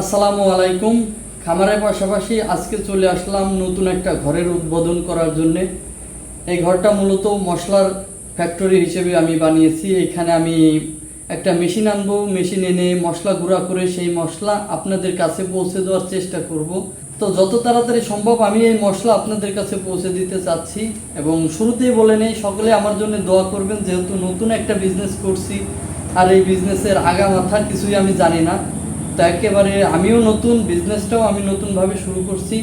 আসসালামু আলাইকুম। খামারের পাশাপাশি আজকে চলে আসলাম নতুন একটা ঘরের উদ্বোধন করার জন্য। এই ঘরটা মূলত মশলার ফ্যাক্টরি হিসেবে আমি বানিয়েছি। এখানে আমি একটা মেশিন আনবো, মেশিন এনে মশলা গুঁড়া করে সেই মশলা আপনাদের কাছে পৌঁছে দেওয়ার চেষ্টা করব। তো যত তাড়াতাড়ি সম্ভব আমি এই মশলা আপনাদের কাছে পৌঁছে দিতে চাচ্ছি। এবং শুরুতেই বলে নেই, সকলে আমার জন্য দোয়া করবেন, যেহেতু নতুন একটা বিজনেস করছি আর এই বিজনেসের আগা মাথা কিছুই আমি জানি না। তো একেবারে আমিও নতুন, বিজনেসটাও আমি নতুনভাবে শুরু করছি।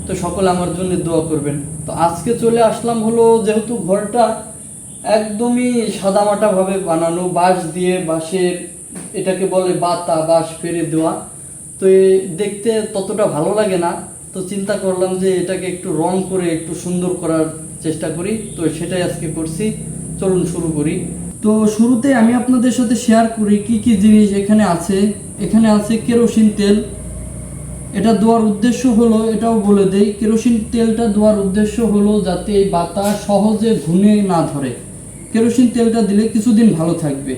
তো সকলে আমার জন্য দোয়া করবেন। তো আজকে চলে আসলাম হলো, যেহেতু ঘরটা একদমই সাদামাটাভাবে বানানো, বাঁশ দিয়ে, বাঁশের এটাকে বলে বাতা, বাঁশ ফেলে দেওয়া। তো দেখতে ততটা ভালো লাগে না। তো চিন্তা করলাম যে এটাকে একটু রং করে একটু সুন্দর করার চেষ্টা করি। তো সেটাই আজকে করছি। চলুন শুরু করি। তো শুরুতে আমি আপনাদের সাথে শেয়ার করি কি কি জিনিস এখানে আছে। এখানে আছে কেরোসিন তেল। এটা দেওয়ার উদ্দেশ্য হলো, এটাও বলে দেই, কেরোসিন তেলটা দেওয়ার উদ্দেশ্য হলো যাতে এই বাতাস সহজে ঘুনে না ধরে। কেরোসিন তেলটা দিলে কিছুদিন ভালো থাকবে।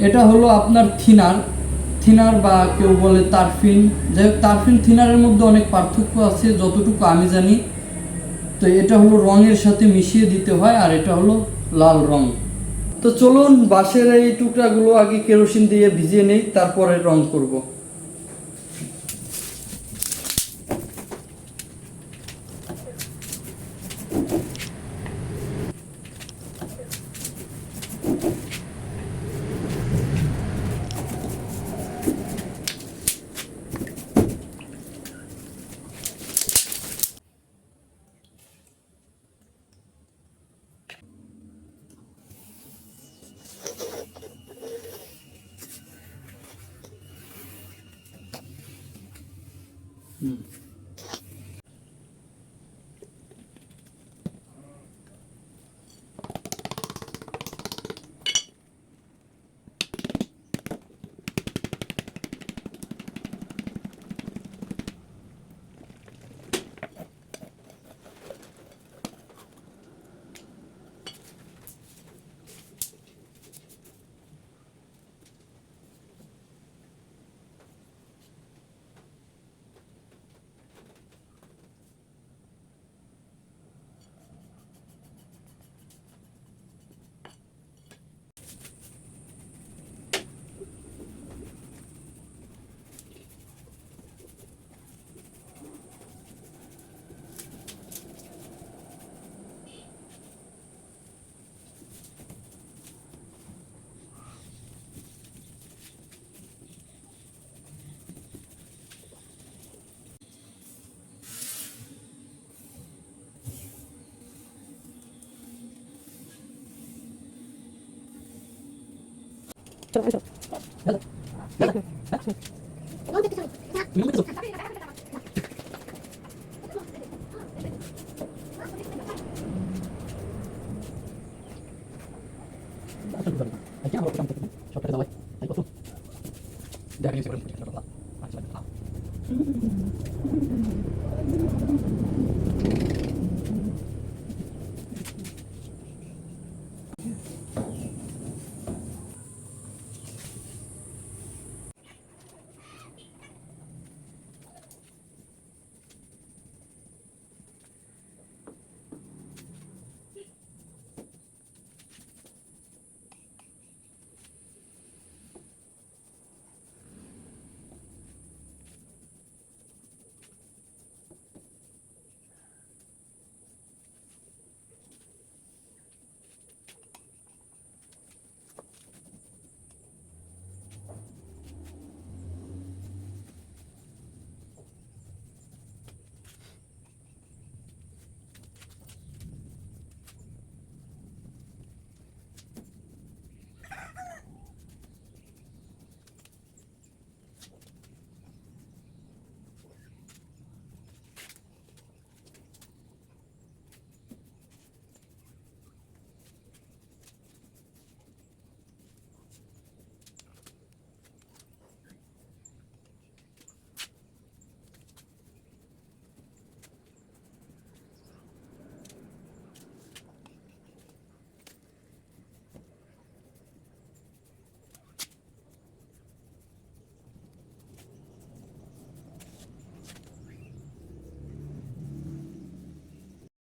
এটা হলো আপনার থিনার বা কেউ বলে তারফিন। যাই হোক, তারফিন থিনারের মধ্যে অনেক পার্থক্য আছে যতটুকু আমি জানি। তো এটা হলো রঙের সাথে মিশিয়ে দিতে হয়, আর এটা হলো লাল রং। তো চলুন বাঁশের এই টুকরাগুলো আগে কেরোসিন দিয়ে ভিজিয়ে নেই, তারপরে রং করব।